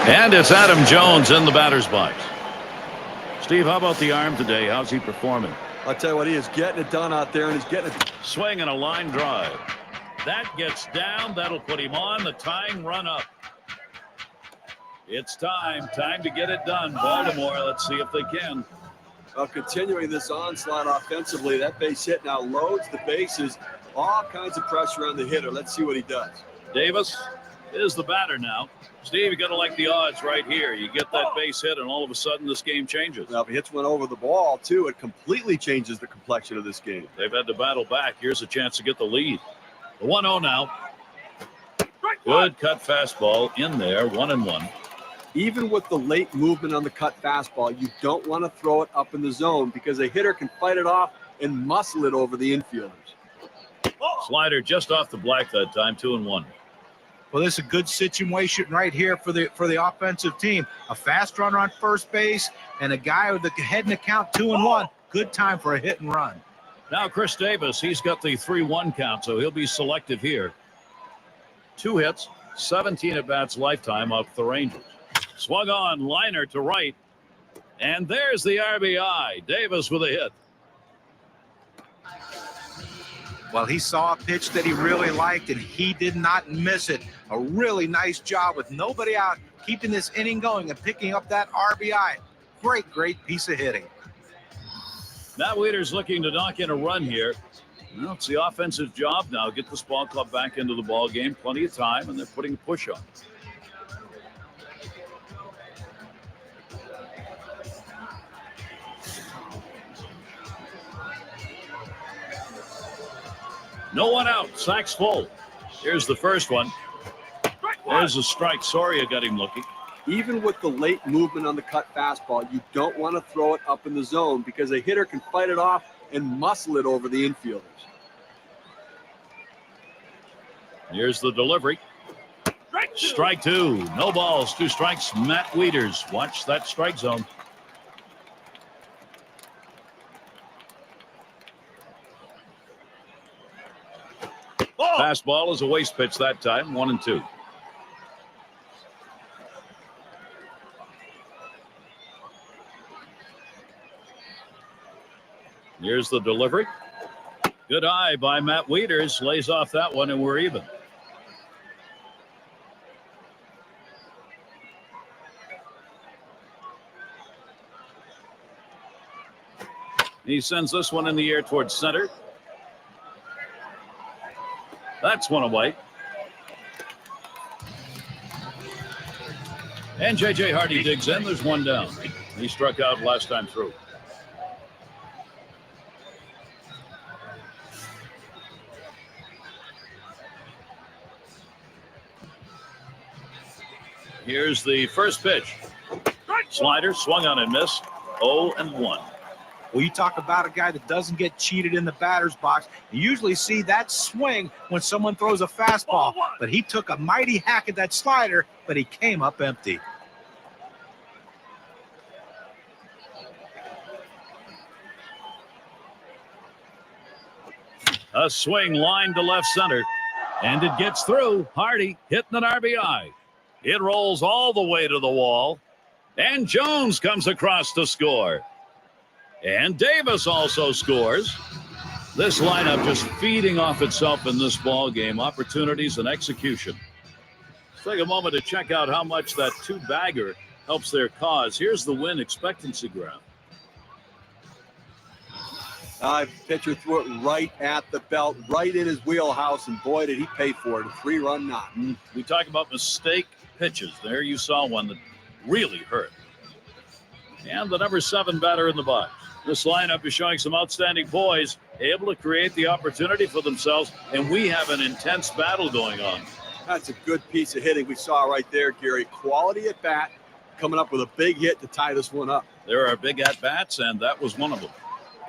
And it's Adam Jones in the batter's box. Steve, how about the arm today? How's he performing? I'll tell you what, he is getting it done out there, and he's getting it. Swing and a line drive. That gets down. That'll put him on the tying run up. It's time to get it done. Baltimore, let's see if they can. Well, continuing this onslaught offensively, that base hit now loads the bases. All kinds of pressure on the hitter. Let's see what he does. Davis is the batter now. Steve, you got to like the odds right here. You get that base hit, and all of a sudden this game changes. Now, if he hits one over the ball, too, it completely changes the complexion of this game. They've had to battle back. Here's a chance to get the lead. The 1-0 now. Good cut fastball in there, 1-1. Even with the late movement on the cut fastball, you don't want to throw it up in the zone because a hitter can fight it off and muscle it over the infielders. Slider just off the black that time, 2-1. Well, this is a good situation right here for the offensive team. A fast runner on first base and a guy with the head in the count, 2-1. Good time for a hit and run. Now Chris Davis, he's got the 3-1 count, so he'll be selective here. 2 hits, 17 at-bats lifetime of the Rangers. Swung on, liner to right, and there's the RBI. Davis with a hit. Well, he saw a pitch that he really liked, and he did not miss it. A really nice job with nobody out, keeping this inning going and picking up that RBI. Great piece of hitting. Matt Wieters looking to knock in a run here. Well, it's the offensive job now. Get this ball club back into the ball game. Plenty of time, and they're putting a push on. No one out. Sack's full. Here's the first one. There's a strike. Soria got him looking. Even with the late movement on the cut fastball, you don't want to throw it up in the zone because a hitter can fight it off and muscle it over the infielders. Here's the delivery. Strike 2. No balls, 2 strikes. Matt Wieters. Watch that strike zone. Fastball is a waste pitch that time, 1-2. Here's the delivery. Good eye by Matt Wieters. Lays off that one, and we're even. He sends this one in the air towards center. That's one away. And J.J. Hardy digs in. There's one down. He struck out last time through. Here's the first pitch. Slider swung on and missed. 0-1. Well, you talk about a guy that doesn't get cheated in the batter's box. You usually see that swing when someone throws a fastball. But he took a mighty hack at that slider, but he came up empty. A swing line to left center. And it gets through. Hardy hitting an RBI. It rolls all the way to the wall. And Jones comes across to score. And Davis also scores. This lineup just feeding off itself in this ball game. Opportunities and execution. Let's take a moment to check out how much that 2-bagger helps their cause. Here's the win expectancy graph. Pitcher threw it right at the belt, right in his wheelhouse, and boy, did he pay for it. A 3-run knock. We talk about mistake pitches. There you saw one that really hurt. And the number 7 batter in the box. This lineup is showing some outstanding poise, able to create the opportunity for themselves, and we have an intense battle going on. That's a good piece of hitting we saw right there, Gary. Quality at bat, coming up with a big hit to tie this one up. There are big at-bats, and that was one of them.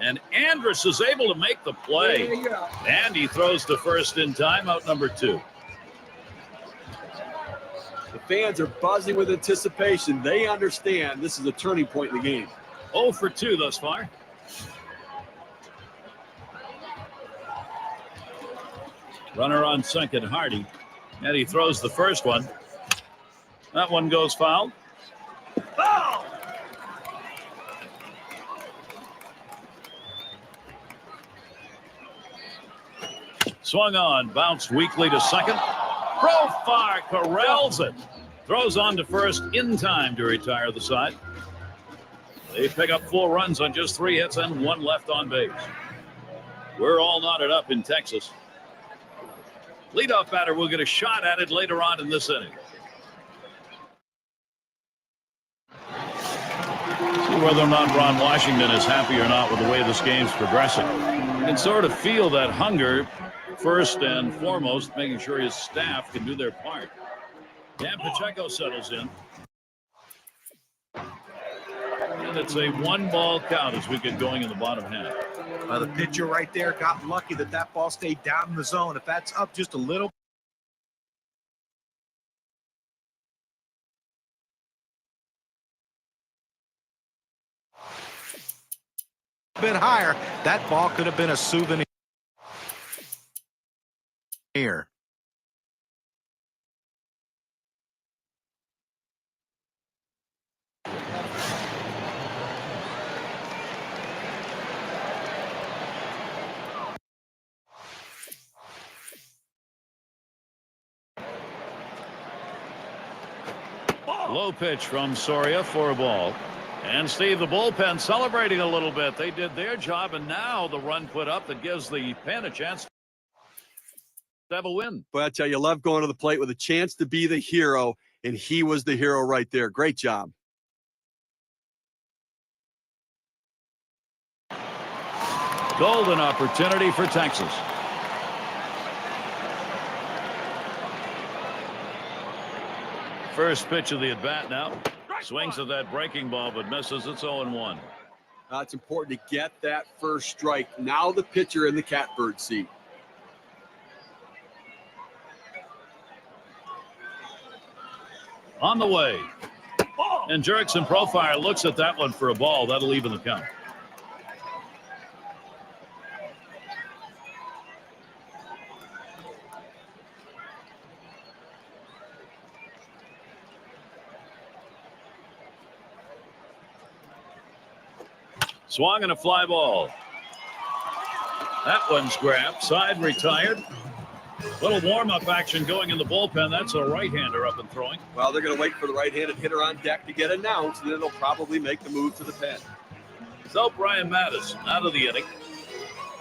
And Andrus is able to make the play. And he throws to first in time, out number 2. The fans are buzzing with anticipation. They understand this is a turning point in the game. 0 for 2 thus far. Runner on second, Hardy. And he throws the first one. That one goes foul. Swung on, bounced weakly to second. Profar corrals it. Throws on to first in time to retire the side. They pick up 4 runs on just 3 hits and 1 left on base. We're all knotted up in Texas. Leadoff batter will get a shot at it later on in this inning. See whether or not Ron Washington is happy or not with the way this game's progressing. You can sort of feel that hunger first and foremost, making sure his staff can do their part. Dan Pacheco settles in. And it's a 1-ball count as we get going in the bottom half. The pitcher right there got lucky that ball stayed down in the zone. If that's up just a little bit higher, that ball could have been a souvenir. Low pitch from Soria for a ball. And Steve, the bullpen celebrating a little bit. They did their job, and now the run put up that gives the pen a chance to have a win. But I tell you, love going to the plate with a chance to be the hero, and he was the hero right there. Great job. Golden opportunity for Texas. First pitch of the at-bat now. Swings at that breaking ball, but misses. It's 0-1. It's important to get that first strike. Now the pitcher in the catbird seat. On the way. And Jurickson Profile looks at that one for a ball. That'll even the count. Swung and a fly ball. That one's grabbed. Side retired. Little warm-up action going in the bullpen. That's a right-hander up and throwing. Well, they're going to wait for the right-handed hitter on deck to get announced, and then they'll probably make the move to the pen. So Brian Mattis out of the inning.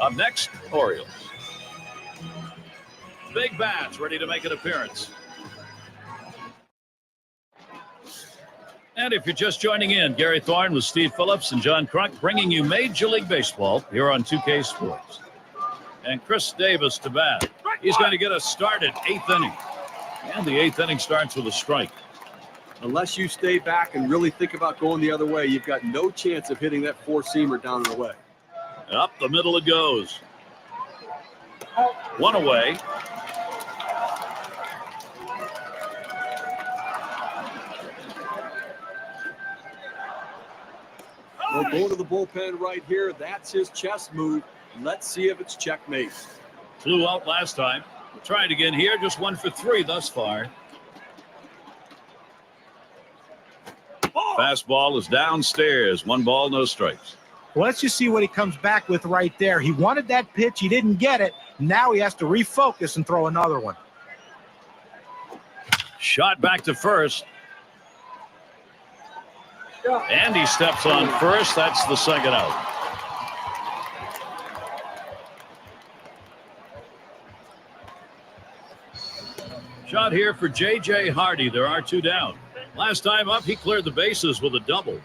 Up next, Orioles. Big bats ready to make an appearance. And if you're just joining in, Gary Thorne with Steve Phillips and John Crunk bringing you Major League Baseball here on 2K Sports. And Chris Davis to bat. He's going to get us started 8th inning. And the 8th inning starts with a strike. Unless you stay back and really think about going the other way, you've got no chance of hitting that four-seamer down and away. Up the middle it goes. One away. We'll go to the bullpen right here. That's his chess move. Let's see if it's checkmate. Flew out last time. We'll try it again here. Just 1 for 3 thus far. Fastball is downstairs. 1 ball, no strikes. Well, let's just see what he comes back with right there. He wanted that pitch. He didn't get it. Now he has to refocus and throw another one. Shot back to first. And he steps on first. That's the second out. Shot here for J.J. Hardy. There are 2 down. Last time up, he cleared the bases with a double.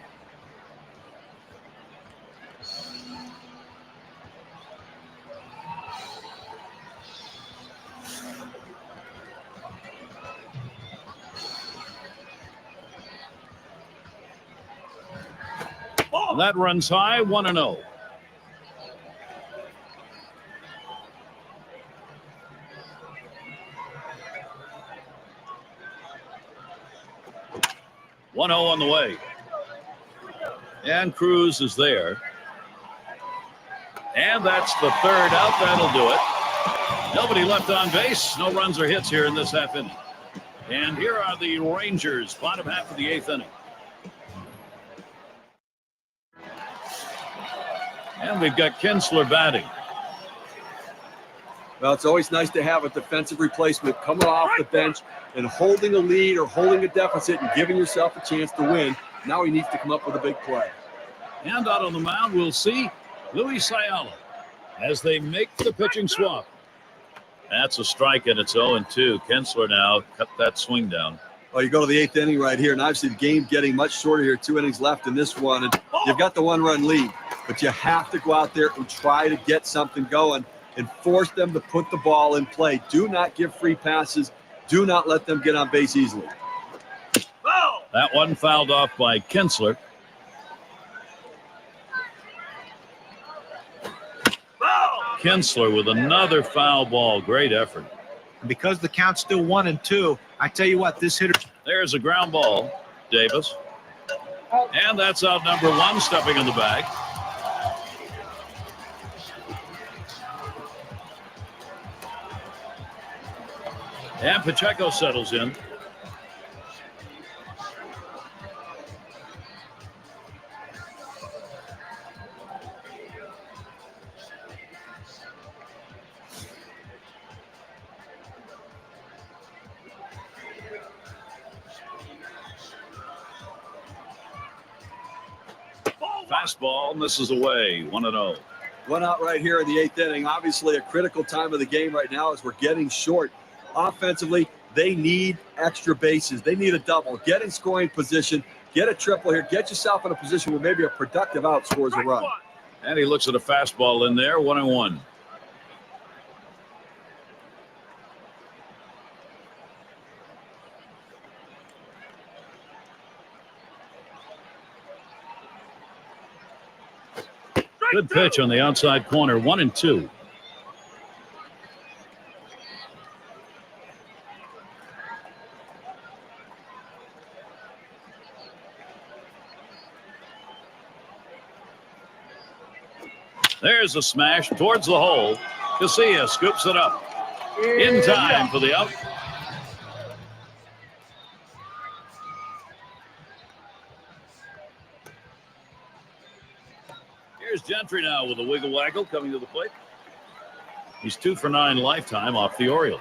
And that runs high, 1-0. On the way. And Cruz is there. And that's the 3rd out. That'll do it. Nobody left on base. No runs or hits here in this half inning. And here are the Rangers, bottom half of the 8th inning. And we've got Kinsler batting. Well, it's always nice to have a defensive replacement coming off the bench and holding a lead or holding a deficit and giving yourself a chance to win. Now he needs to come up with a big play. And out on the mound, we'll see Luis Ayala as they make the pitching swap. That's a strike, and it's 0-2. Kinsler now cut that swing down. Well, you go to the 8th inning right here, and obviously the game getting much shorter here. 2 innings left in this one, and you've got the 1-run lead. But you have to go out there and try to get something going and force them to put the ball in play. Do not give free passes. Do not let them get on base easily. That one fouled off by Kinsler. Kinsler with another foul ball. Great effort. And because the count's still 1-2, I tell you what, this hitter. There's a ground ball, Davis. And that's out number 1, stepping in the bag. And Pacheco settles in. Fastball misses away, 1-0. One out right here in the 8th inning. Obviously a critical time of the game right now as we're getting short. Offensively, they need extra bases. They need a double. Get in scoring position. Get a triple here. Get yourself in a position where maybe a productive out scores a run. And he looks at a fastball in there, 1-1. Good pitch on the outside corner, 1-2. There's a smash towards the hole. Casilla scoops it up in time for the out. Here's Gentry now with a wiggle waggle coming to the plate. He's 2 for 9 lifetime off the Orioles.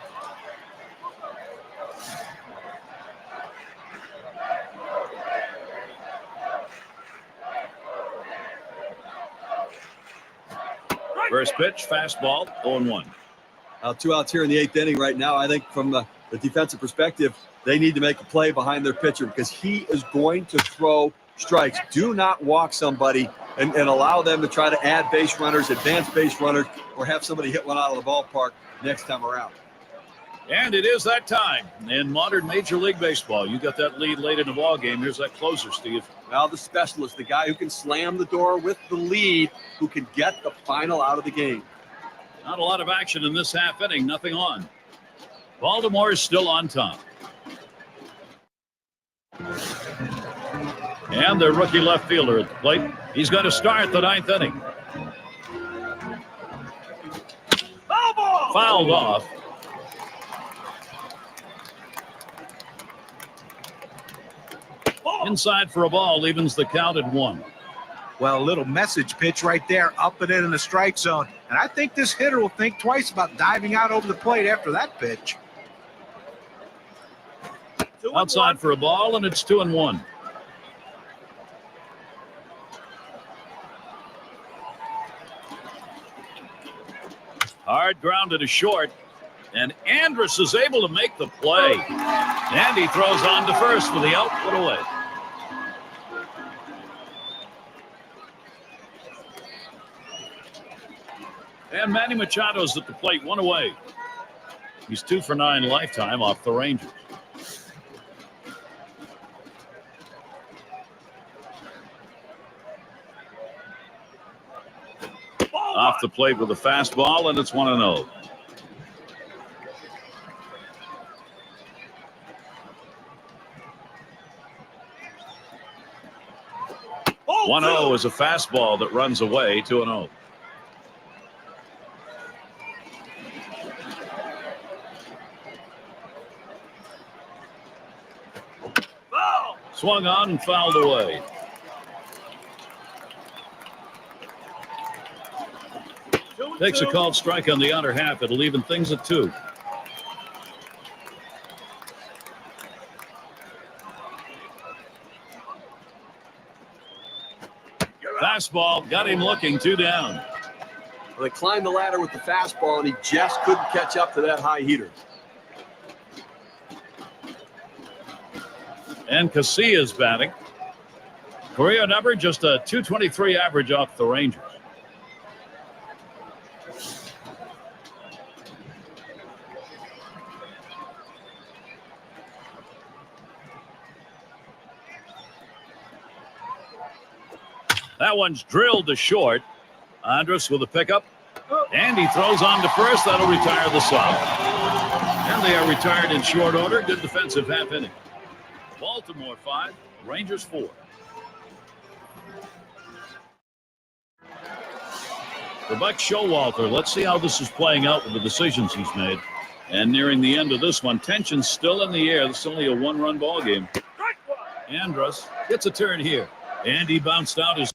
First pitch, fastball, 0-1. 2 outs here in the 8th inning right now. I think from the defensive perspective, they need to make a play behind their pitcher because he is going to throw strikes. Do not walk somebody and allow them to try to add base runners, advance base runners, or have somebody hit one out of the ballpark next time around. And it is that time in modern Major League Baseball. You got that lead late in the ball game. Here's that closer, Steve. Now the specialist, the guy who can slam the door with the lead, who can get the final out of the game. Not a lot of action in this half inning. Nothing on. Baltimore is still on top. And their rookie left fielder at the plate. He's going to start the 9th inning. Fouled off. Inside for a ball, evens the count at 1. Well, a little message pitch right there, up and in the strike zone. And I think this hitter will think twice about diving out over the plate after that pitch. Outside for a ball, and it's 2-1. Hard grounded to short, and Andrus is able to make the play. And he throws on to first for the out, put away. And Manny Machado's at the plate, 1 away. He's 2 for 9 lifetime off the Rangers. Off the plate with a fastball, and it's 1-0. Oh, 1-0 is a fastball that runs away, 2-0. Swung on and fouled away. Takes a called strike on the outer half. It'll even things at 2. Fastball got him looking, 2 down. Well, they climbed the ladder with the fastball, and he just couldn't catch up to that high heater. And Casillas batting. Career number, just a .223 average off the Rangers. That one's drilled to short. Andrus with a pickup. And he throws on to first. That'll retire the side. And they are retired in short order. Good defensive half inning. Baltimore 5, Rangers 4. For Buck Showalter, let's see how this is playing out with the decisions he's made. And nearing the end of this one, tension's still in the air. This is only a 1-run ball game. Andrus gets a turn here. And he bounced out his.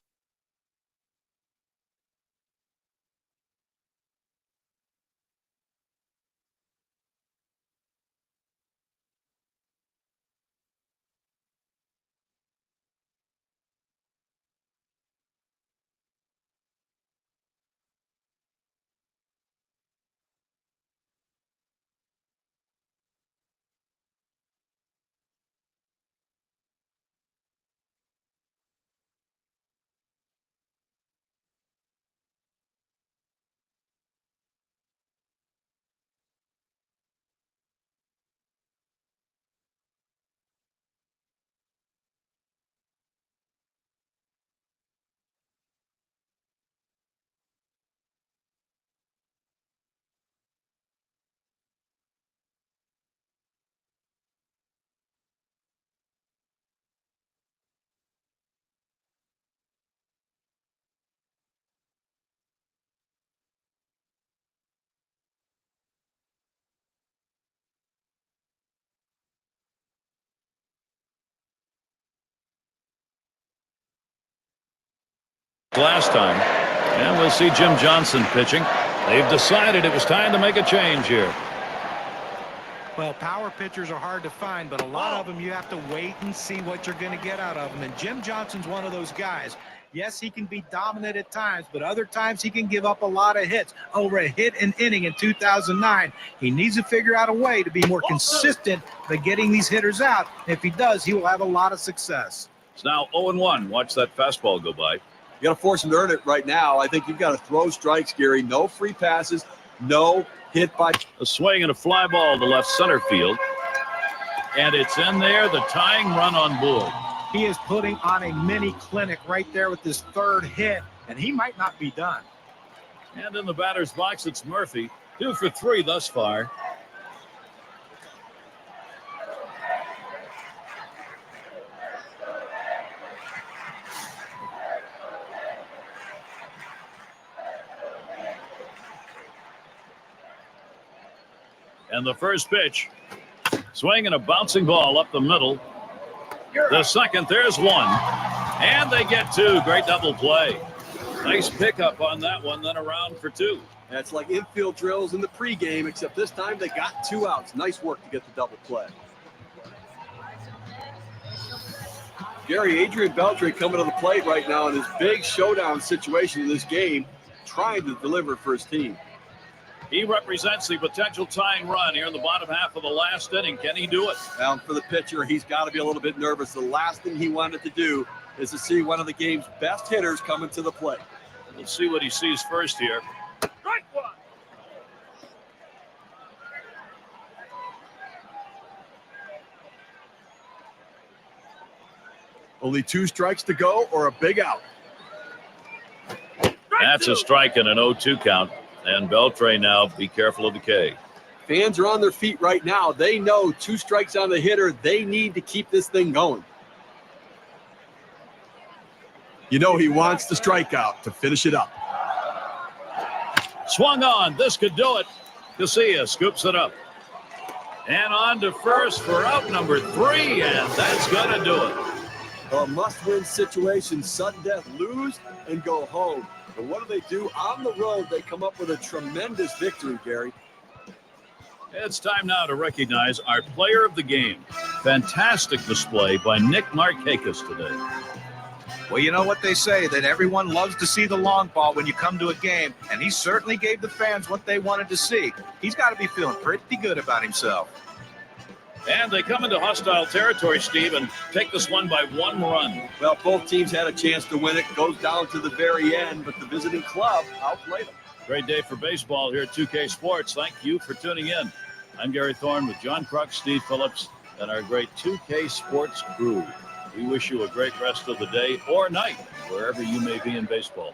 Last time, and we'll see Jim Johnson pitching. They've decided it was time to make a change here. Well, power pitchers are hard to find, but a lot of them you have to wait and see what you're going to get out of them. And Jim Johnson's one of those guys. Yes, he can be dominant at times, but other times he can give up a lot of hits. Over a hit an inning in 2009. He needs to figure out a way to be more consistent by getting these hitters out. If he does, he will have a lot of success. It's now 0-1. Watch that fastball go by. You got to force him to earn it right now. I think you've got to throw strikes, Gary. No free passes, no hit by. A swing and a fly ball to left center field. And it's in there, the tying run on board. He is putting on a mini clinic right there with this third hit, and he might not be done. And in the batter's box, it's Murphy. 2 for 3 thus far. And the first pitch, swing and a bouncing ball up the middle. The second, there's 1. And they get 2. Great double play. Nice pickup on that one, then around for 2. That's like infield drills in the pregame, except this time they got 2 outs. Nice work to get the double play. Gary, Adrian Beltre coming to the plate right now in this big showdown situation in this game, trying to deliver for his team. He represents the potential tying run here in the bottom half of the last inning. Can he do it? Well, for the pitcher, he's got to be a little bit nervous. The last thing he wanted to do is to see one of the game's best hitters coming to the plate. We'll see what he sees first here. Strike 1. Only 2 strikes to go or a big out. That's a strike and an 0-2 count. And Beltre now, be careful of the K. Fans are on their feet right now. They know 2 strikes on the hitter. They need to keep this thing going. You know he wants the strikeout to finish it up. Swung on. This could do it. Casillas scoops it up. And on to first for out number 3, and that's going to do it. A must-win situation, sudden death, lose and go home. But what do? On the road, they come up with a tremendous victory, Gary. It's time now to recognize our player of the game. Fantastic display by Nick Markakis today. Well, you know what they say, that everyone loves to see the long ball when you come to a game, and he certainly gave the fans what they wanted to see. He's got to be feeling pretty good about himself. And they come into hostile territory, Steve, and take this one by 1 run. Well, both teams had a chance to win it. Goes down to the very end, but the visiting club outplayed them. Great day for baseball here at 2K Sports. Thank you for tuning in. I'm Gary Thorne with John Kruk, Steve Phillips, and our great 2K Sports crew. We wish you a great rest of the day or night, wherever you may be in baseball.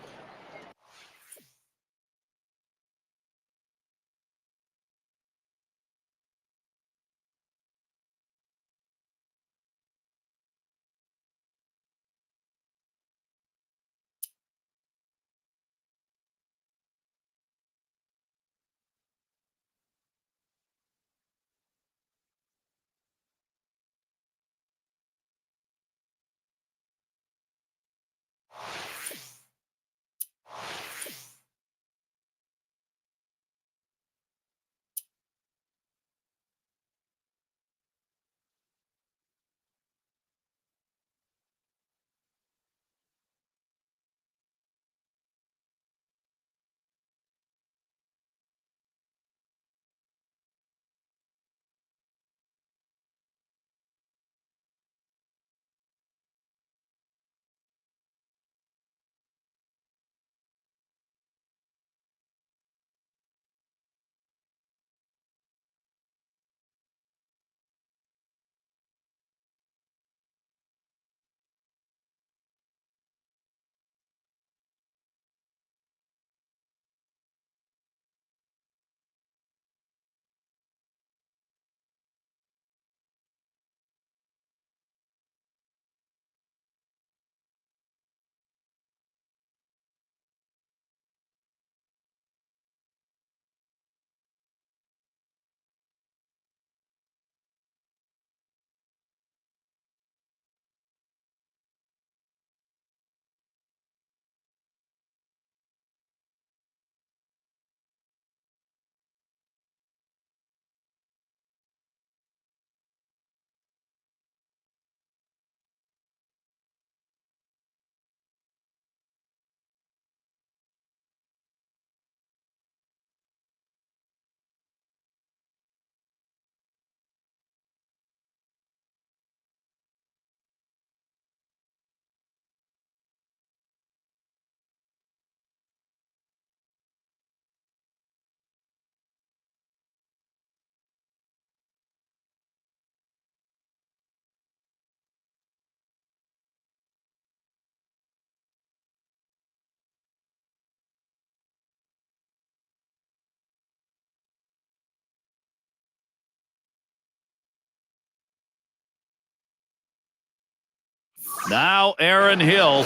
Now Aaron Hill.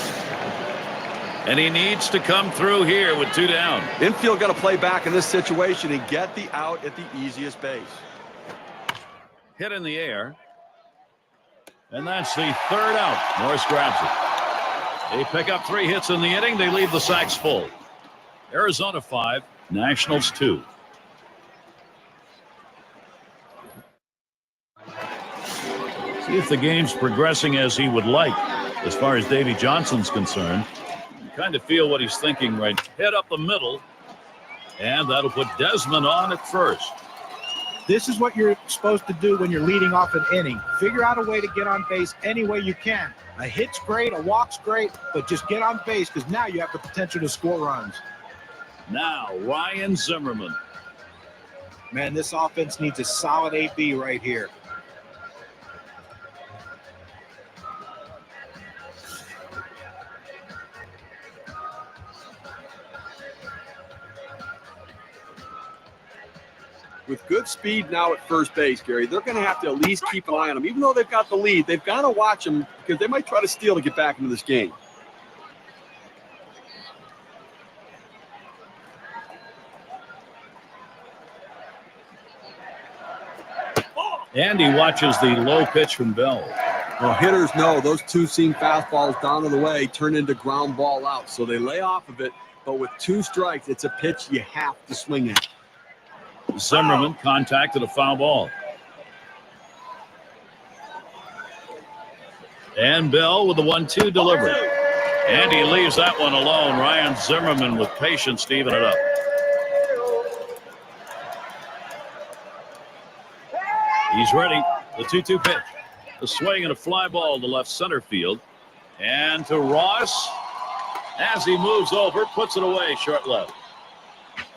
And he needs to come through here with 2 down. Infield got to play back in this situation and get the out at the easiest base. Hit in the air. And that's the 3rd out. Norris grabs it. They pick up 3 hits in the inning. They leave the sacks full. Arizona 5, Nationals 2. See if the game's progressing as he would like as far as Davy Johnson's concerned. You kind of feel what he's thinking right. Head up the middle. And that'll put Desmond on at first. This is what you're supposed to do when you're leading off an inning. Figure out a way to get on base any way you can. A hit's great, a walk's great, but just get on base because now you have the potential to score runs. Now, Ryan Zimmerman. Man, this offense needs a solid AB right here. With good speed now at first base, Gary, they're going to have to at least keep an eye on him. Even though they've got the lead, they've got to watch him because they might try to steal to get back into this game. And he watches the low pitch from Bell. Well, hitters know those two-seam fastballs down to the way turn into ground ball out. So they lay off of it, but with 2 strikes, it's a pitch you have to swing at. Zimmerman contacted a foul ball. And Bell with the 1-2 delivery. And he leaves that one alone. Ryan Zimmerman with patience to even it up. He's ready. The 2-2 pitch. The swing and a fly ball to left center field. And to Ross. As he moves over, puts it away short left.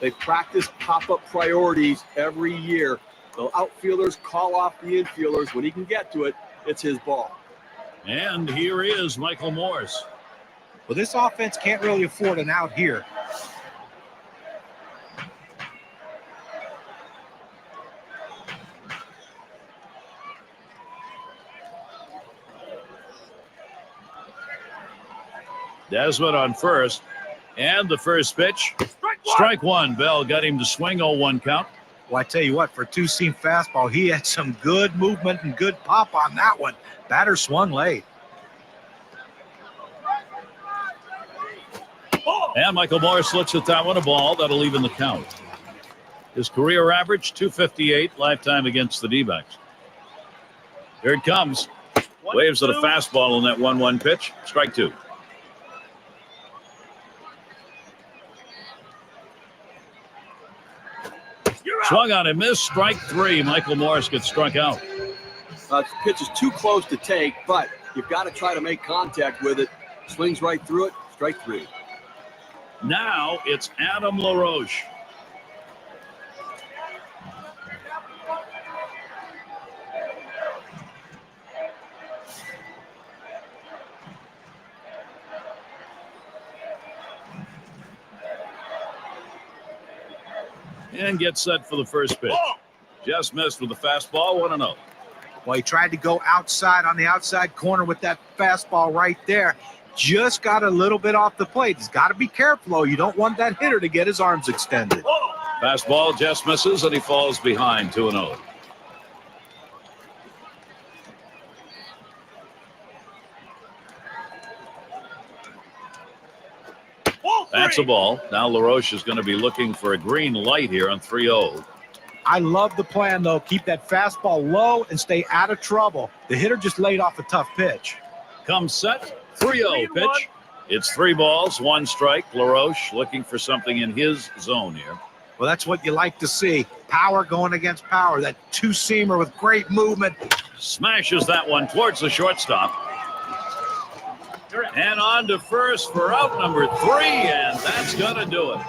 They practice pop-up priorities every year. The outfielders call off the infielders. When he can get to it, it's his ball. And here is Michael Morse. Well, this offense can't really afford an out here. Desmond on first. And the first pitch. Strike one. Bell got him to swing. 0-1 count. Well, I tell you what, for a two-seam fastball, he had some good movement and good pop on that one. Batter swung late. And Michael Morris looks at that one, a ball. That'll even the count. His career average, 258, lifetime against the D-backs. Here it comes. Waves at a fastball on that 1-1 pitch. Strike two. Swung on and missed. Strike three. Michael Morris gets struck out. The pitch is too close to take, but you've got to try to make contact with it. Swings right through it. Strike three. Now it's Adam LaRoche. And gets set for the first pitch. Just missed with the fastball. 1-0. Well, he tried to go outside on the outside corner with that fastball right there. Just got a little bit off the plate. He's got to be careful. You don't want that hitter to get his arms extended. Fastball just misses, and he falls behind 2-0. That's a ball. Now LaRoche is going to be looking for a green light here on 3-0. I love the plan, though. Keep that fastball low and stay out of trouble. The hitter just laid off a tough pitch. Comes set. 3-0 pitch. It's 3 balls, 1 strike. LaRoche looking for something in his zone here. Well, that's what you like to see. Power going against power. That two-seamer with great movement. Smashes that one towards the shortstop. And on to first for out number 3, and that's going to do it.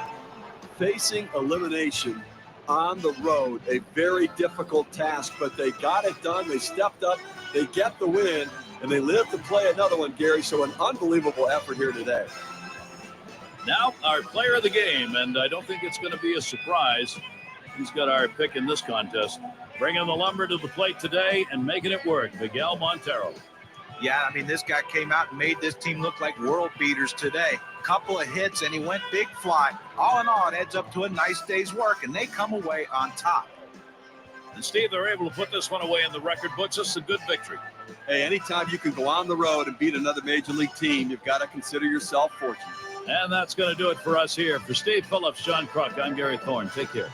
Facing elimination on the road, a very difficult task, but they got it done. They stepped up, they get the win, and they live to play another one, Gary. So an unbelievable effort here today. Now our player of the game, and I don't think it's going to be a surprise. He's got our pick in this contest. Bringing the lumber to the plate today and making it work, Miguel Montero. Yeah, I mean, this guy came out and made this team look like world beaters today. Couple of hits, and he went big fly. All in all, it adds up to a nice day's work, and they come away on top. And, Steve, they're able to put this one away in the record books. This is a good victory. Hey, anytime you can go on the road and beat another major league team, you've got to consider yourself fortunate. And that's going to do it for us here. For Steve Phillips, John Kruk, I'm Gary Thorne. Take care.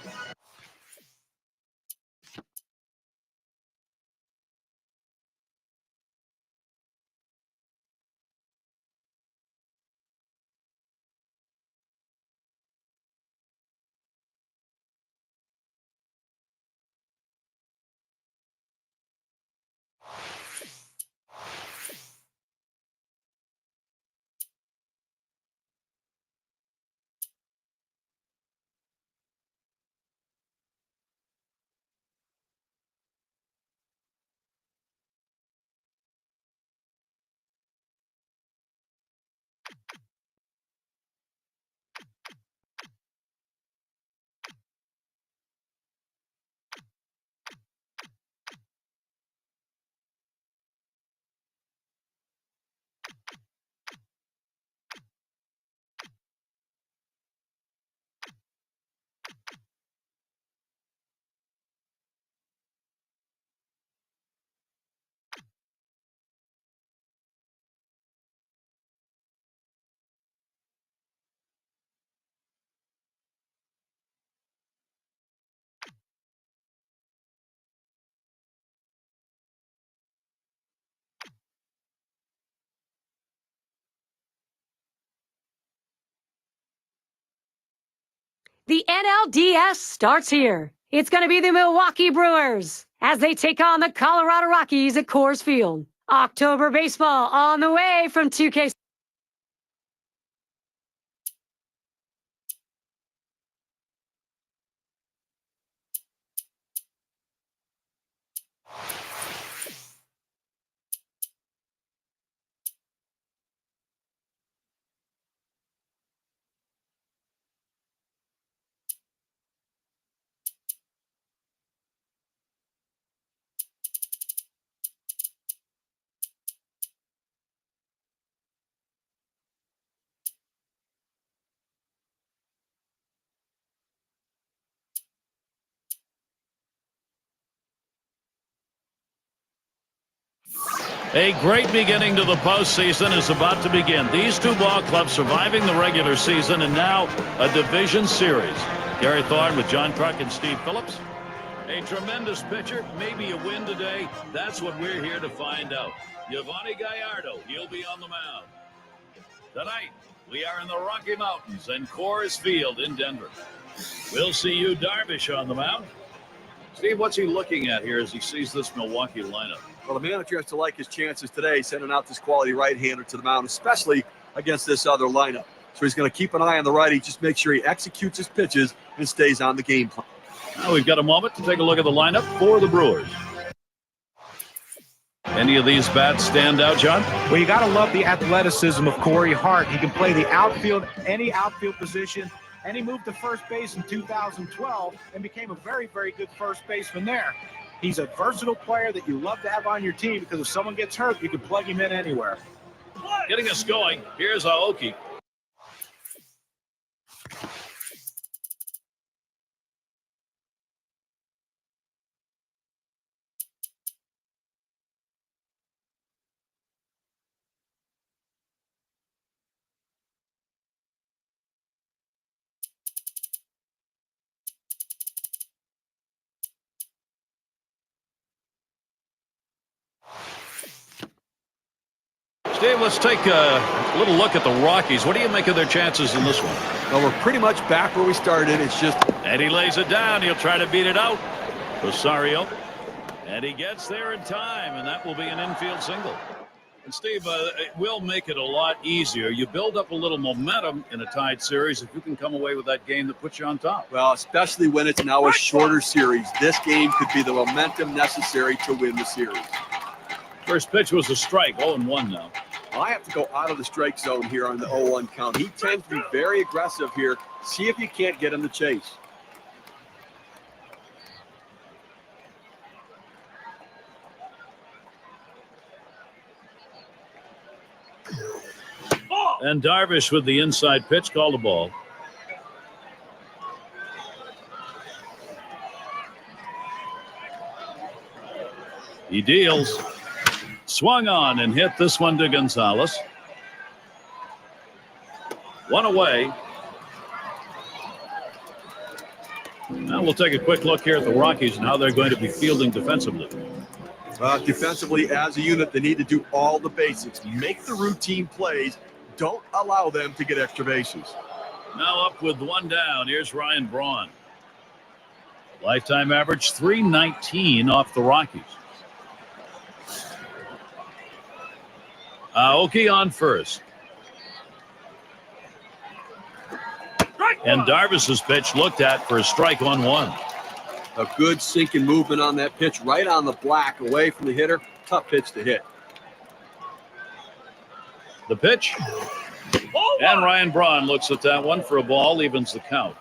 The NLDS starts here. It's going to be the Milwaukee Brewers as they take on the Colorado Rockies at Coors Field. October baseball on the way from 2K. A great beginning to the postseason is about to begin. These two ball clubs surviving the regular season and now a division series. Gary Thorne with John Kruk and Steve Phillips. A tremendous pitcher, maybe a win today. That's what we're here to find out. Yovani Gallardo, he'll be on the mound. Tonight, we are in the Rocky Mountains and Coors Field in Denver. We'll see Yu Darvish on the mound. Steve, what's he looking at here as he sees this Milwaukee lineup? Well, the manager has to like his chances today, sending out this quality right-hander to the mound, especially against this other lineup. So he's going to keep an eye on the righty, just make sure he executes his pitches and stays on the game plan. Now we've got a moment to take a look at the lineup for the Brewers. Any of these bats stand out, John? Well, you got to love the athleticism of Corey Hart. He can play the outfield, any outfield position, and he moved to first base in 2012 and became a very, very good first baseman there. He's a versatile player that you love to have on your team because if someone gets hurt, you can plug him in anywhere. Getting us going, here's Aoki. Steve, let's take a little look at the Rockies. What do you make of their chances in this one? Well, we're pretty much back where we started. It's just... And he lays it down. He'll try to beat it out. Rosario. And he gets there in time, and that will be an infield single. And, Steve, it will make it a lot easier. You build up a little momentum in a tied series if you can come away with that game that puts you on top. Well, especially when it's now a shorter series. This game could be the momentum necessary to win the series. First pitch was a strike, 0-1 now. I have to go out of the strike zone here on the 0-1 count. He tends to be very aggressive here. See if you can't get him to chase. And Darvish with the inside pitch, called a ball. He deals. Swung on and hit this one to Gonzalez. One away. Now we'll take a quick look here at the Rockies and how they're going to be fielding defensively. Defensively, as a unit, they need to do all the basics. Make the routine plays. Don't allow them to get extra bases. Now up with one down. Here's Ryan Braun. Lifetime average 319 off the Rockies. Aoki on first. And Darvish's pitch looked at for a strike on one. A good sinking movement on that pitch, right on the black, away from the hitter. Tough pitch to hit. The pitch. And Ryan Braun looks at that one for a ball, evens the count.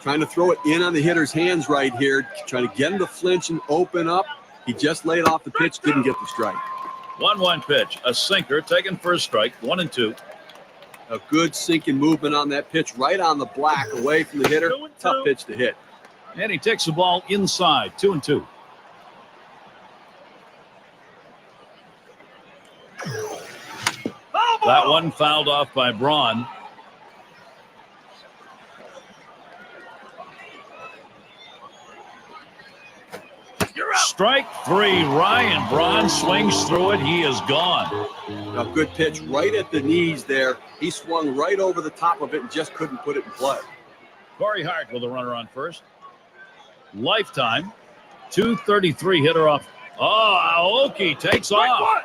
Trying to throw it in on the hitter's hands right here, trying to get him to flinch and open up. He just laid off the pitch, didn't get the strike. 1-1 pitch, a sinker taken for a strike, 1-2. A good sinking movement on that pitch, right on the black, away from the hitter. Tough pitch to hit. And he takes the ball inside, 2-2. That one fouled off by Braun. Strike three. Ryan Braun swings through it. He is gone. A good pitch right at the knees there. He swung right over the top of it and just couldn't put it in play. Corey Hart with a runner on first. Lifetime, 233 hitter off. Oh, Aoki takes off.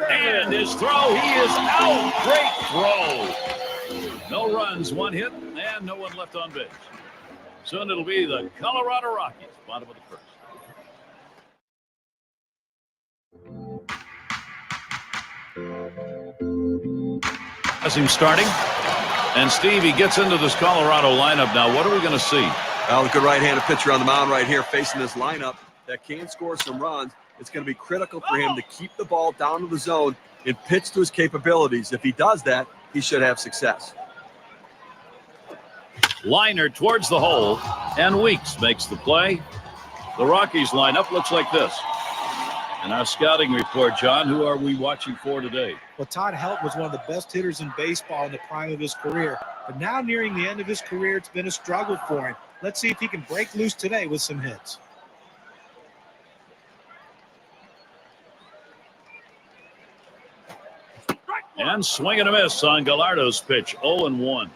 And his throw, he is out. Great throw. No runs, one hit, and no one left on base. Soon it'll be the Colorado Rockies, bottom of the first. As him starting. And Steve, he gets into this Colorado lineup now. What are we going to see? Well, a good right-handed pitcher on the mound right here facing this lineup that can score some runs. It's going to be critical for him to keep the ball down to the zone and pitch to his capabilities. If he does that, he should have success. Liner towards the hole, and Weeks makes the play. The Rockies lineup looks like this. And our scouting report, John, who are we watching for today? Well, Todd Helton was one of the best hitters in baseball in the prime of his career. But now nearing the end of his career, it's been a struggle for him. Let's see if he can break loose today with some hits. And swing and a miss on Gallardo's pitch, 0-1.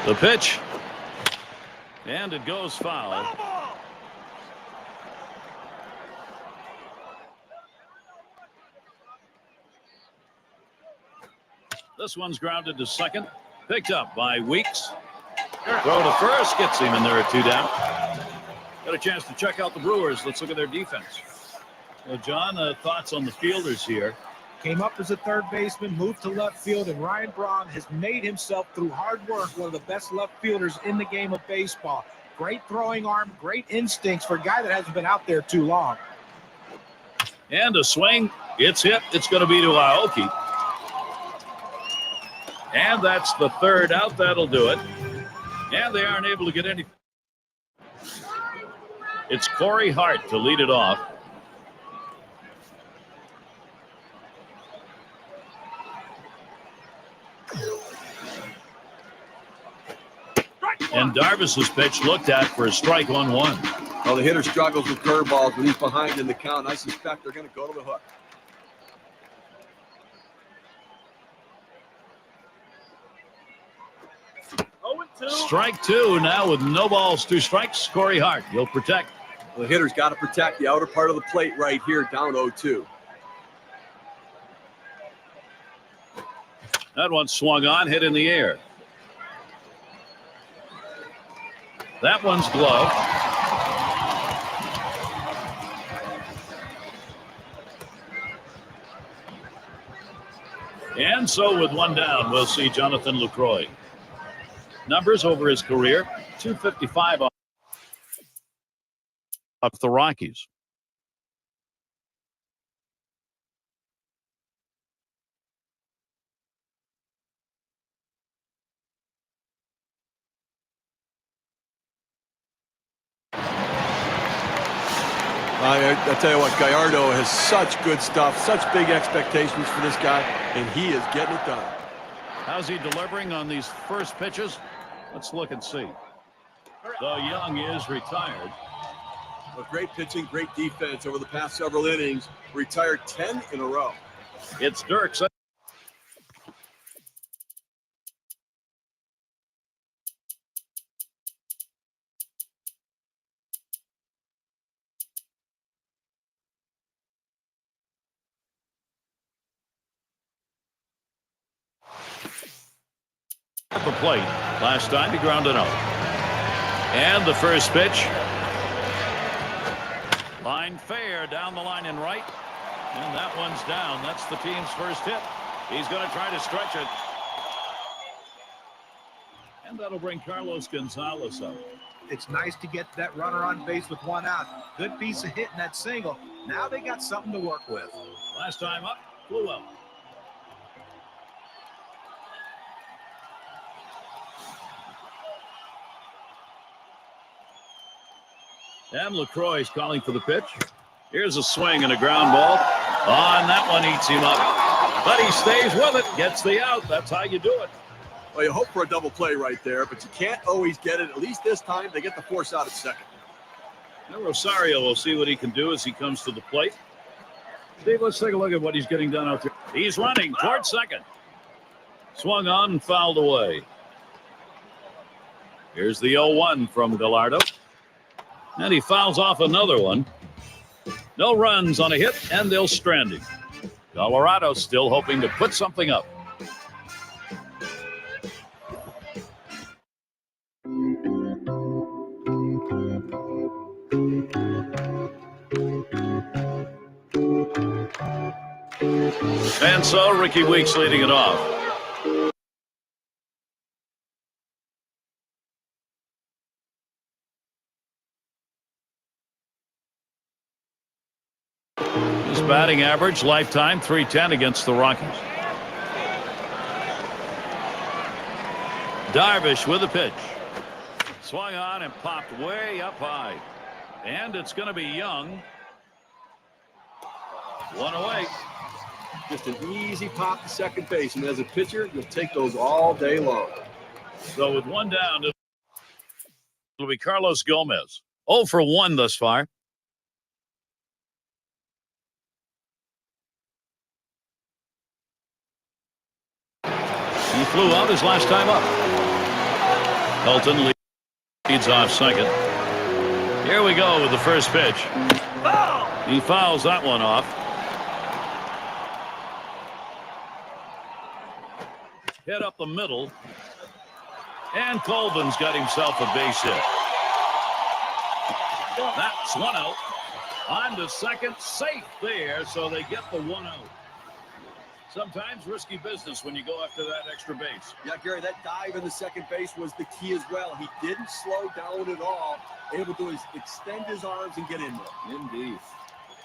The pitch. And it goes foul. This one's grounded to second. Picked up by Weeks. Throw to first. Gets him, and there are 2 down. Got a chance to check out the Brewers. Let's look at their defense. Well, John, thoughts on the fielders here? Came up as a third baseman, moved to left field, and Ryan Braun has made himself, through hard work, one of the best left fielders in the game of baseball. Great throwing arm, great instincts for a guy that hasn't been out there too long. And a swing. It's hit. It's going to be to Aoki. And that's the 3rd out. That'll do it. And they aren't able to get any. It's Corey Hart to lead it off. And Darvish's pitch looked at for a strike on 1. Well, the hitter struggles with curveballs when he's behind in the count. I suspect they're going to go to the hook. Strike 2 now with no balls, 2 strikes. Corey Hart, he'll protect. Well, the hitter's got to protect the outer part of the plate right here, down 0-2. That one swung on, hit in the air. That one's gloved. And so with 1 down, we'll see Jonathan Lucroy. Numbers over his career, 255 of the Rockies. I tell you what, Gallardo has such good stuff, such big expectations for this guy, and he is getting it done. How's he delivering on these first pitches? Let's look and see. Though Young is retired. Well, great pitching, great defense over the past several innings. Retired 10 in a row. It's Dirks. At the plate. Last time he grounded out. And the first pitch. Line fair down the line and right. And that one's down. That's the team's first hit. He's going to try to stretch it. And that'll bring Carlos Gonzalez up. It's nice to get that runner on base with 1 out. Good piece of hitting that single. Now they got something to work with. Last time up, flew out. And LaCroix's calling for the pitch. Here's a swing and a ground ball. And that one eats him up. But he stays with it, gets the out. That's how you do it. Well, you hope for a double play right there, but you can't always get it. At least this time, they get the force out at second. Now Rosario will see what he can do as he comes to the plate. Steve, let's take a look at what he's getting done out there. He's running towards second. Swung on and fouled away. Here's the 0-1 from Gallardo. And he fouls off another one. No runs on a hit, and they'll strand him. Colorado still hoping to put something up. And so Ricky Weeks leading it off. His batting average, lifetime, .310 against the Rockies. Darvish with a pitch. Swung on and popped way up high. And it's going to be Young. One away. Just an easy pop to second base. And as a pitcher, you'll take those all day long. So with 1 down, it'll be Carlos Gomez. 0 for 1 thus far. He flew out his last time up. Colton leads off second. Here we go with the first pitch. He fouls that one off. Hit up the middle. And Colvin's got himself a base hit. That's one out. On to second, safe there, so they get the one out. Sometimes risky business when you go after that extra base. Yeah, Gary, that dive in the second base was the key as well. He didn't slow down at all, able to extend his arms and get in there. Indeed.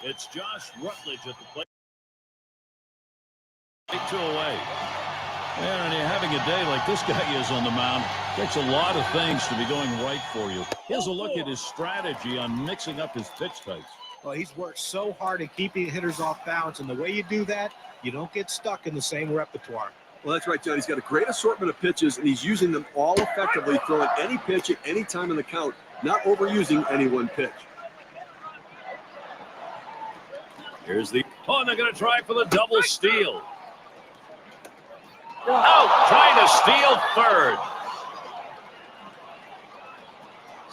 It's Josh Rutledge at the plate. 2 away. And you're having a day like this guy is on the mound. Takes a lot of things to be going right for you. Here's a look at his strategy on mixing up his pitch types. Well, he's worked so hard at keeping hitters off balance, and the way you do that, you don't get stuck in the same repertoire. Well, that's right, John. He's got a great assortment of pitches, and he's using them all effectively, throwing any pitch at any time in the count, not overusing any one pitch. Here's the... Oh, and they're going to try for the double steal. Out, trying to steal third.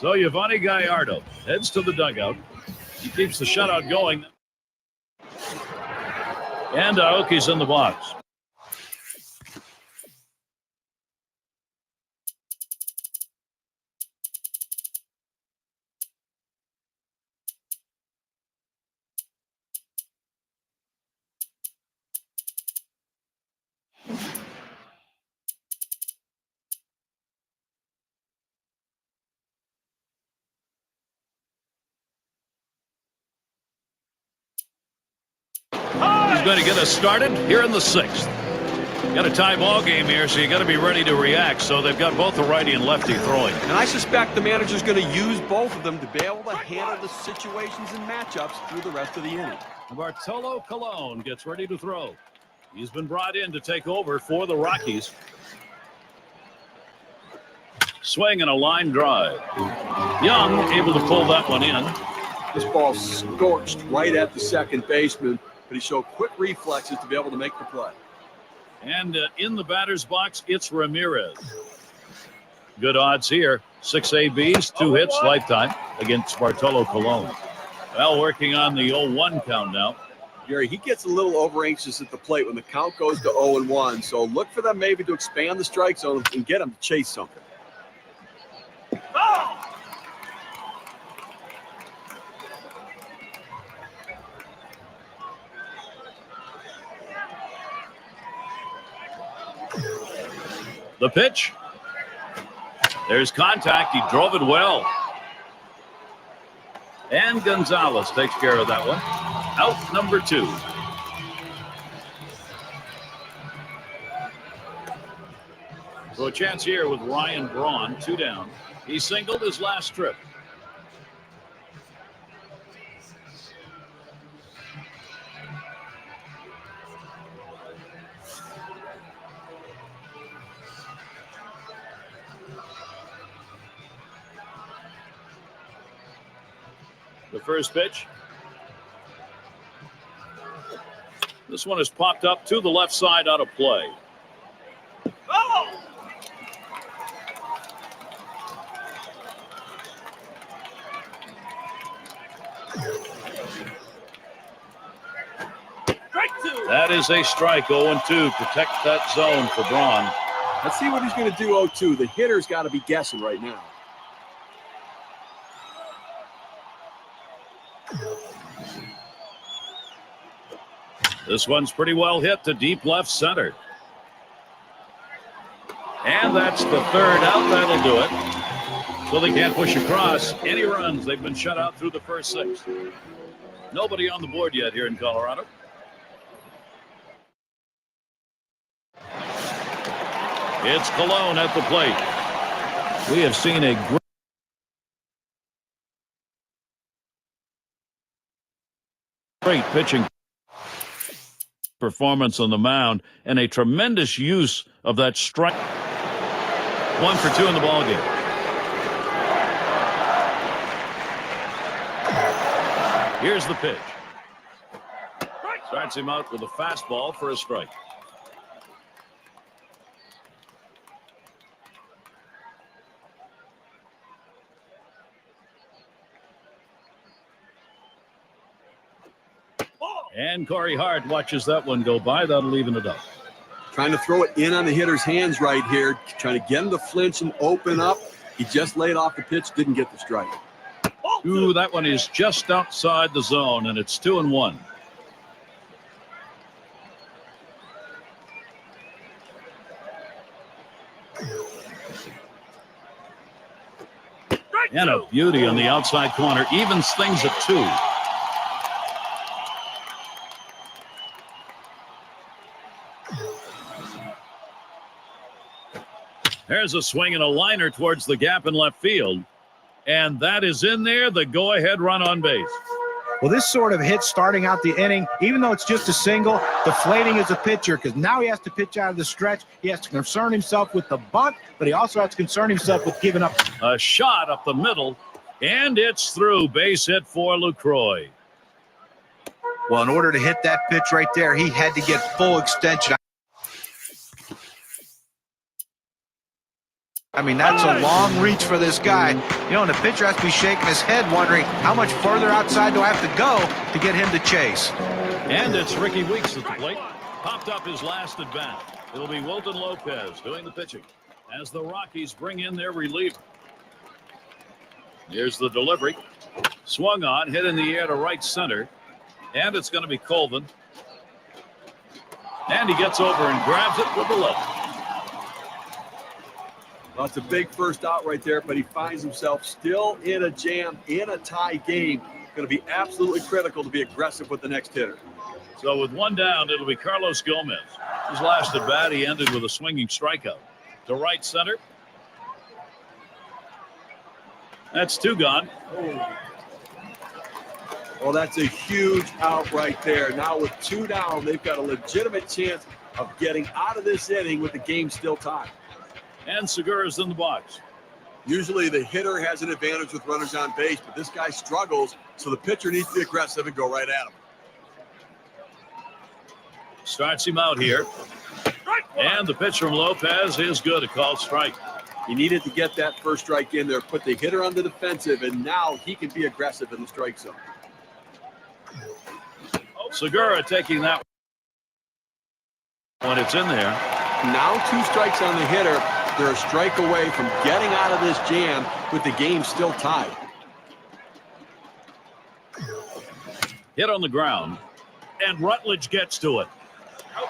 So Yovani Gallardo heads to the dugout. He keeps the shutout going. And Aoki's in the box. Going to get us started here in the 6th. Got a tie ball game here, so you got to be ready to react. So they've got both the righty and lefty throwing. And I suspect the manager's going to use both of them to be able to handle the situations and matchups through the rest of the inning. Bartolo Colon gets ready to throw. He's been brought in to take over for the Rockies. Swing and a line drive. Young able to pull that one in. This ball scorched right at the second baseman, but he showed quick reflexes to be able to make the play. And in the batter's box, it's Ramirez. Good odds here. 6 ABs, 2 hits lifetime against Bartolo Colon. Well, working on the 0-1 count now. Gary, he gets a little over anxious at the plate when the count goes to 0-1. So look for them maybe to expand the strike zone and get him to chase something. The pitch. There's contact. He drove it well. And Gonzalez takes care of that one. Out number 2. So a chance here with Ryan Braun, 2 down. He singled his last trip. The first pitch. This one is popped up to the left side out of play. Oh! That is a strike, 0-2. Protect that zone for Braun. Let's see what he's going to do 0-2. The hitter's got to be guessing right now. This one's pretty well hit to deep left center. And that's the 3rd out. That'll do it. So they can't push across any runs. They've been shut out through the first 6. Nobody on the board yet here in Colorado. It's Colon at the plate. We have seen a great pitching performance on the mound and a tremendous use of that strike. 1 for 2 in the ball game. Here's the pitch. Starts him out with a fastball for a strike. And Corey Hart watches that one go by. That'll even it up. Trying to throw it in on the hitter's hands right here. Trying to get him to flinch and open up. He just laid off the pitch, didn't get the strike. Ooh, that one is just outside the zone, and it's 2-1. And a beauty on the outside corner. Evens things at 2. There's a swing and a liner towards the gap in left field. And that is in there, the go-ahead run on base. Well, this sort of hit starting out the inning, even though it's just a single, deflating as a pitcher because now he has to pitch out of the stretch. He has to concern himself with the bunt, but he also has to concern himself with giving up. A shot up the middle, and it's through. Base hit for LaCroix. Well, in order to hit that pitch right there, he had to get full extension. I mean, that's a long reach for this guy. You know, and the pitcher has to be shaking his head wondering how much further outside do I have to go to get him to chase. And it's Ricky Weeks at the plate. Popped up his last at bat. It'll be Wilton Lopez doing the pitching as the Rockies bring in their reliever. Here's the delivery. Swung on, hit in the air to right center. And it's going to be Colvin. And he gets over and grabs it with the left. Well, it's a big first out right there, but he finds himself still in a jam, in a tie game. Going to be absolutely critical to be aggressive with the next hitter. So with one down, it'll be Carlos Gomez. His last at bat, he ended with a swinging strikeout. To right center. That's 2 gone. Well, that's a huge out right there. Now with 2 down, they've got a legitimate chance of getting out of this inning with the game still tied. And Segura's in the box. Usually the hitter has an advantage with runners on base, but this guy struggles, so the pitcher needs to be aggressive and go right at him. Starts him out here. And the pitch from Lopez is good. A called strike. He needed to get that first strike in there, put the hitter on the defensive, and now he can be aggressive in the strike zone. Segura taking that when it's in there. Now 2 strikes on the hitter. They're a strike away from getting out of this jam with the game still tied. Hit on the ground. And Rutledge gets to it.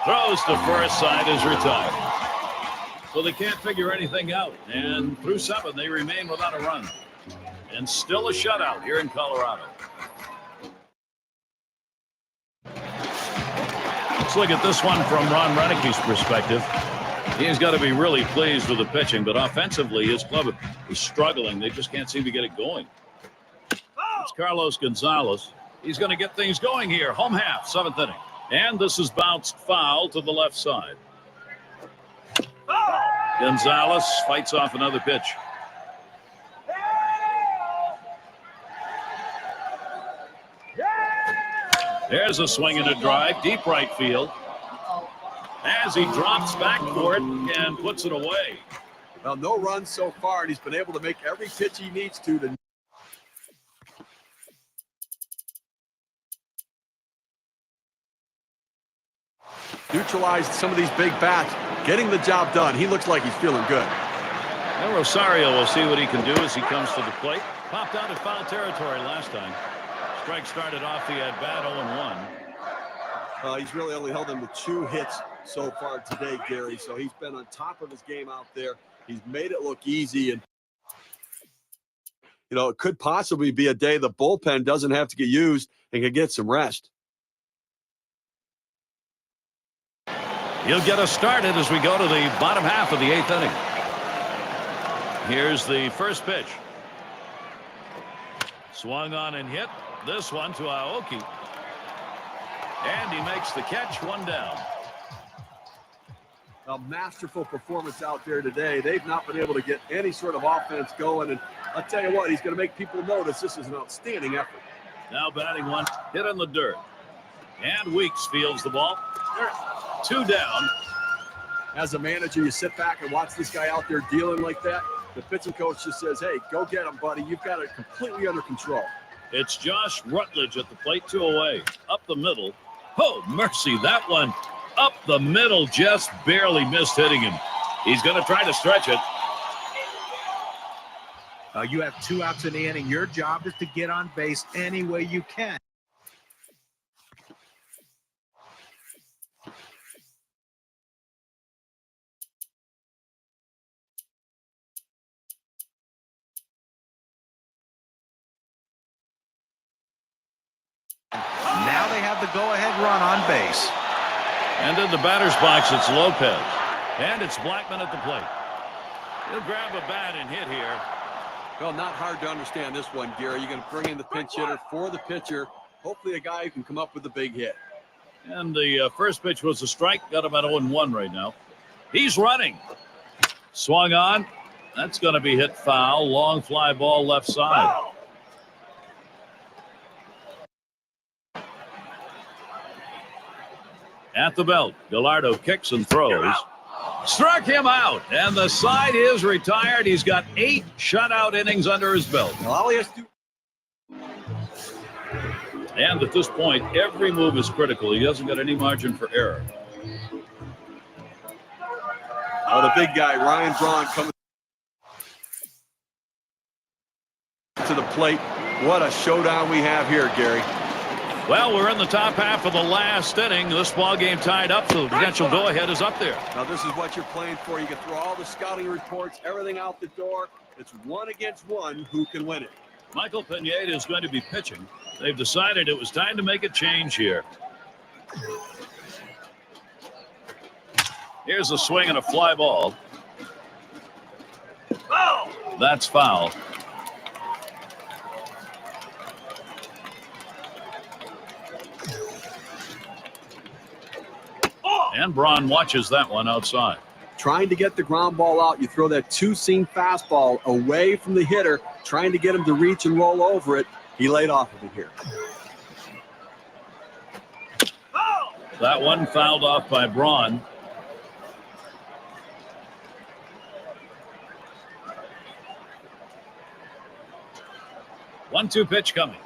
Throws to first, side is retired. So they can't figure anything out. And through 7, they remain without a run. And still a shutout here in Colorado. Let's look at this one from Ron Renicke's perspective. He's got to be really pleased with the pitching, but offensively, his club is struggling. They just can't seem to get it going. It's Carlos Gonzalez. He's going to get things going here. Home half, 7th inning. And this is bounced foul to the left side. Gonzalez fights off another pitch. There's a swing and a drive, deep right field. As he drops back for it and puts it away. Well, no runs so far, and he's been able to make every pitch he needs to neutralize some of these big bats, getting the job done. He looks like he's feeling good. And Rosario will see what he can do as he comes to the plate. Popped out of foul territory last time. Strike started off the at-bat 0-1. He's really only held him to 2 hits so far today, Gary. So he's been on top of his game out there. He's made it look easy. And, you know, it could possibly be a day the bullpen doesn't have to get used and can get some rest. He'll get us started as we go to the bottom half of the 8th inning. Here's the first pitch. Swung on and hit. This one to Aoki. And he makes the catch, 1 down. A masterful performance out there today. They've not been able to get any sort of offense going. And I'll tell you what, he's going to make people notice this is an outstanding effort. Now batting 1, hit in the dirt. And Weeks fields the ball. 2 down. As a manager, you sit back and watch this guy out there dealing like that. The pitching coach just says, hey, go get him, buddy. You've got it completely under control. It's Josh Rutledge at the plate, 2 away. Up the middle. Oh, mercy, that one up the middle, just barely missed hitting him. He's going to try to stretch it. You have 2 outs in the inning. Your job is to get on base any way you can. Now they have the go-ahead run on base. And in the batter's box, it's Lopez. And it's Blackman at the plate. He'll grab a bat and hit here. Well, not hard to understand this one, Gary. You're going to bring in the pinch hitter for the pitcher. Hopefully a guy who can come up with a big hit. And the first pitch was a strike. Got him at 0-1 right now. He's running. Swung on. That's going to be hit foul. Long fly ball left side. At the belt, Gallardo kicks and throws. Struck him out, and the side is retired. He's got 8 shutout innings under his belt. Well, all he has to do. And at this point, every move is critical. He doesn't got any margin for error. Oh, the big guy, Ryan Braun, coming to the plate. What a showdown we have here, Gary. Well, we're in the top half of the last inning. This ball game tied up, so the potential go-ahead is up there. Now, this is what you're playing for. You can throw all the scouting reports, everything out the door. It's 1 against 1. Who can win it? Michael Pineda is going to be pitching. They've decided it was time to make a change here. Here's a swing and a fly ball. That's foul. And Braun watches that one outside. Trying to get the ground ball out. You throw that 2-seam fastball away from the hitter, trying to get him to reach and roll over it. He laid off of it here. That one fouled off by Braun. One-two pitch coming.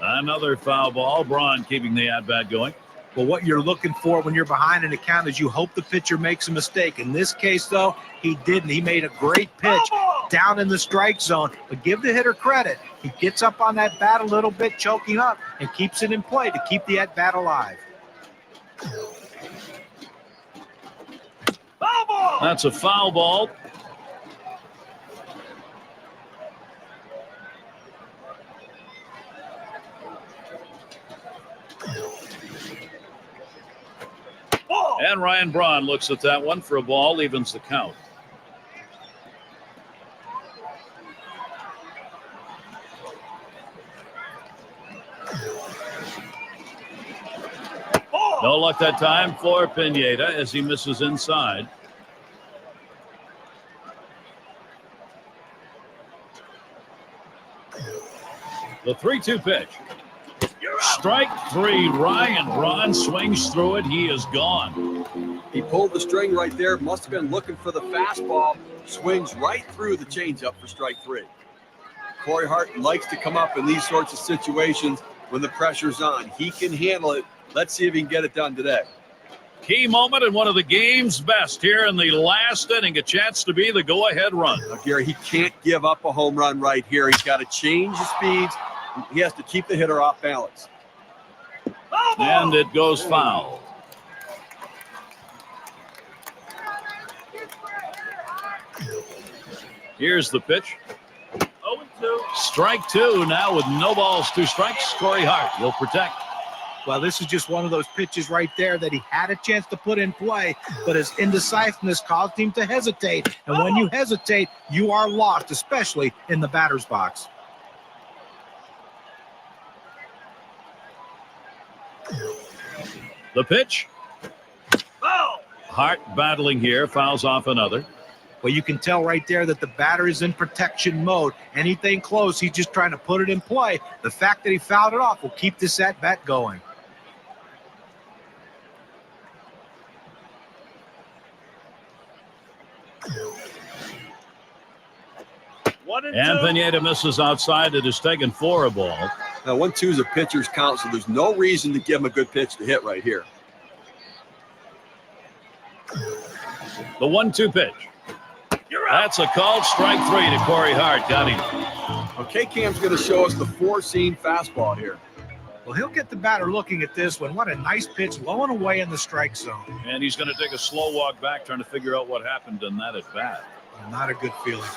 Another foul ball. Braun keeping the at-bat going. But what you're looking for when you're behind in the count is you hope the pitcher makes a mistake. In this case, though, he didn't. He made a great pitch down in the strike zone. But give the hitter credit. He gets up on that bat a little bit, choking up, and keeps it in play to keep the at-bat alive. That's a foul ball. And Ryan Braun looks at that one for a ball, evens the count. No luck that time for Pineda as he misses inside. The 3-2 pitch. Strike 3. Ryan Braun swings through it. He is gone. He pulled the string right there. Must have been looking for the fastball. Swings right through the changeup for strike 3. Corey Hart likes to come up in these sorts of situations when the pressure's on. He can handle it. Let's see if he can get it done today. Key moment and one of the game's best here in the last inning. A chance to be the go-ahead run. Now, Gary, he can't give up a home run right here. He's got to change the speeds. He has to keep the hitter off balance. And it goes foul. Here's the pitch. 0-2. Strike 2 now with no balls, 2 strikes. Corey Hart will protect. Well, this is just one of those pitches right there that he had a chance to put in play, but his indecisiveness caused him to hesitate. And when you hesitate, you are lost, especially in the batter's box. The pitch. Hart battling here, fouls off another. Well, you can tell right there that the batter is in protection mode. Anything close, he's just trying to put it in play. The fact that he fouled it off will keep this at-bat going. And Pineda misses outside. It is taken for a ball. Now, 1-2 is a pitcher's count, so there's no reason to give him a good pitch to hit right here. The 1-2 pitch. That's a called strike 3 to Corey Hart. Got him. Okay, Cam's going to show us the four-seam fastball here. Well, he'll get the batter looking at this one. What a nice pitch, low and away in the strike zone. And he's going to take a slow walk back, trying to figure out what happened in that at bat. Not a good feeling.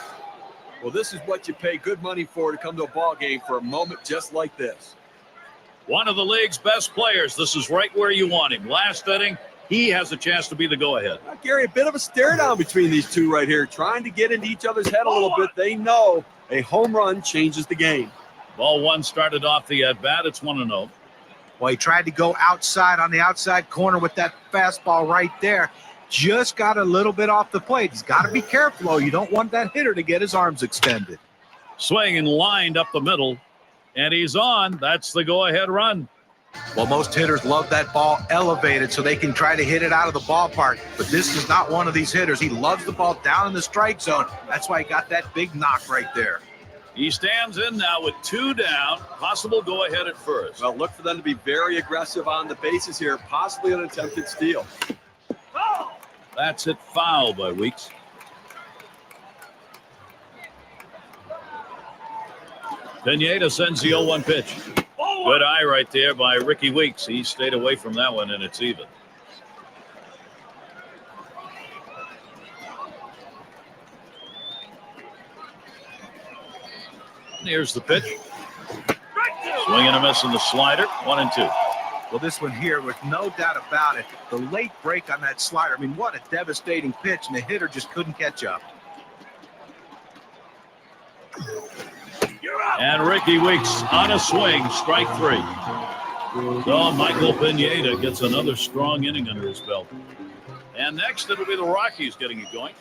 Well, this is what you pay good money for, to come to a ball game for a moment just like this. One of the league's best players. This is right where you want him. Last inning, he has a chance to be the go-ahead. Gary, a bit of a stare down between these two right here, trying to get into each other's head a little bit. They know a home run changes the game. Ball one started off the at-bat. It's 1-0. Well, he tried to go outside on the outside corner with that fastball right there. Just got a little bit off the plate. He's got to be careful. You don't want that hitter to get his arms extended. Swing and lined up the middle, and he's on. That's the go-ahead run. Well, most hitters love that ball elevated so they can try to hit it out of the ballpark. But this is not one of these hitters. He loves the ball down in the strike zone. That's why he got that big knock right there. He stands in now with 2 down. Possible go-ahead at first. Well, look for them to be very aggressive on the bases here, possibly an attempted steal. That's hit foul by Weeks. Pineda sends the 0-1 pitch. Good eye right there by Ricky Weeks. He stayed away from that one, and it's even. And here's the pitch. Swing and a miss in the slider. 1-2. Well, this one here, with no doubt about it, the late break on that slider. I mean, what a devastating pitch, and the hitter just couldn't catch up. And Ricky Weeks on a swing, strike 3. So Michael Pineda gets another strong inning under his belt. And next, it'll be the Rockies getting it going.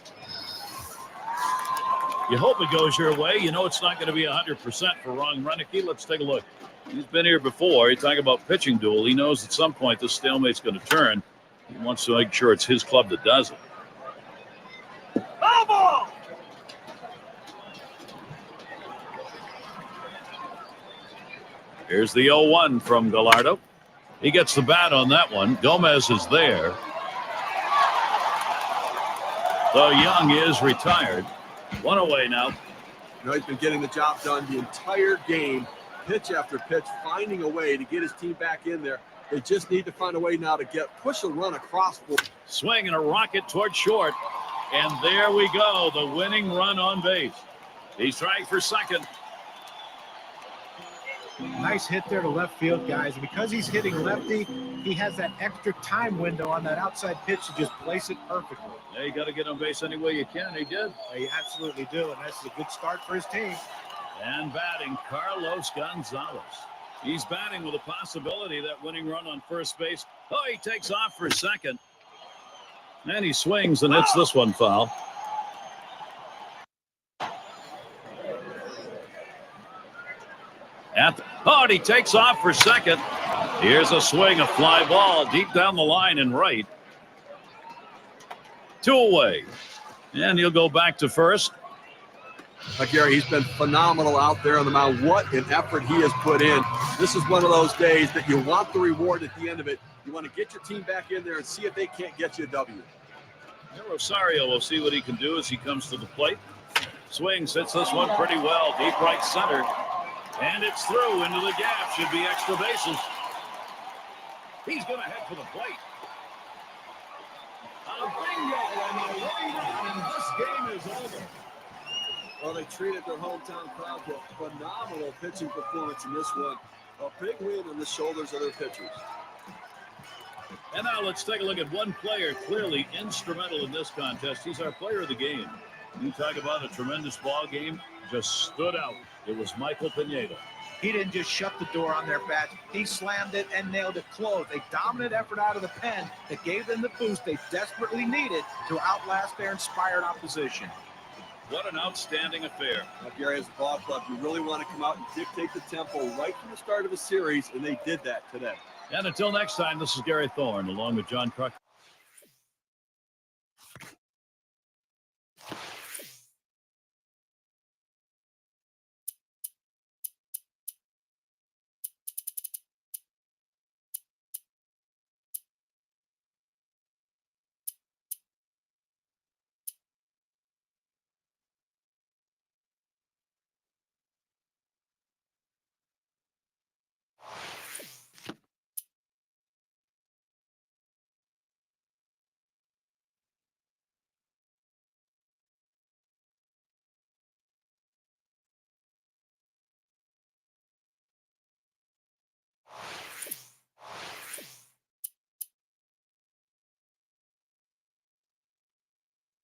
You hope it goes your way. You know it's not going to be 100% for Ron Renicky. Let's take a look. He's been here before. You talk about pitching duel. He knows at some point this stalemate's going to turn. He wants to make sure it's his club that does it. Ball! Here's the 0-1 from Gallardo. He gets the bat on that one. Gomez is there. So Young is retired. 1 away now. You know, he's been getting the job done the entire game, pitch after pitch, finding a way to get his team back in there. They just need to find a way now to push a run across. Swing and a rocket toward short. And there we go, the winning run on base. He's trying for second. Nice hit there to left field, guys. And because he's hitting lefty, he has that extra time window on that outside pitch to just place it perfectly. Yeah, you got to get on base any way you can. He did. You absolutely do, and this is a good start for his team. And batting, Carlos Gonzalez. He's batting with a possibility of that winning run on first base. Oh, he takes off for second. And he swings and hits this one foul. And he takes off for second. Here's a swing, a fly ball deep down the line and right. 2 away. And he'll go back to first. Gary, he's been phenomenal out there on the mound. What an effort he has put in. This is one of those days that you want the reward at the end of it. You want to get your team back in there and see if they can't get you a W. Rosario will see what he can do as he comes to the plate. Swings, hits this one pretty well. Deep right center. And it's through into the gap. Should be extra bases. He's going to head for the plate. A bingo and a run, and this game is over. Well, they treated their hometown crowd to a phenomenal pitching performance in this one. A big win on the shoulders of their pitchers. And now let's take a look at one player clearly instrumental in this contest. He's our player of the game. You talk about a tremendous ball game, just stood out. It was Michael Pineda. He didn't just shut the door on their bat. He slammed it and nailed it closed. A dominant effort out of the pen that gave them the boost they desperately needed to outlast their inspired opposition. What an outstanding affair. Now, Gary, as a ball club, you really want to come out and dictate the tempo right from the start of a series, and they did that today. And until next time, this is Gary Thorne along with John Crook.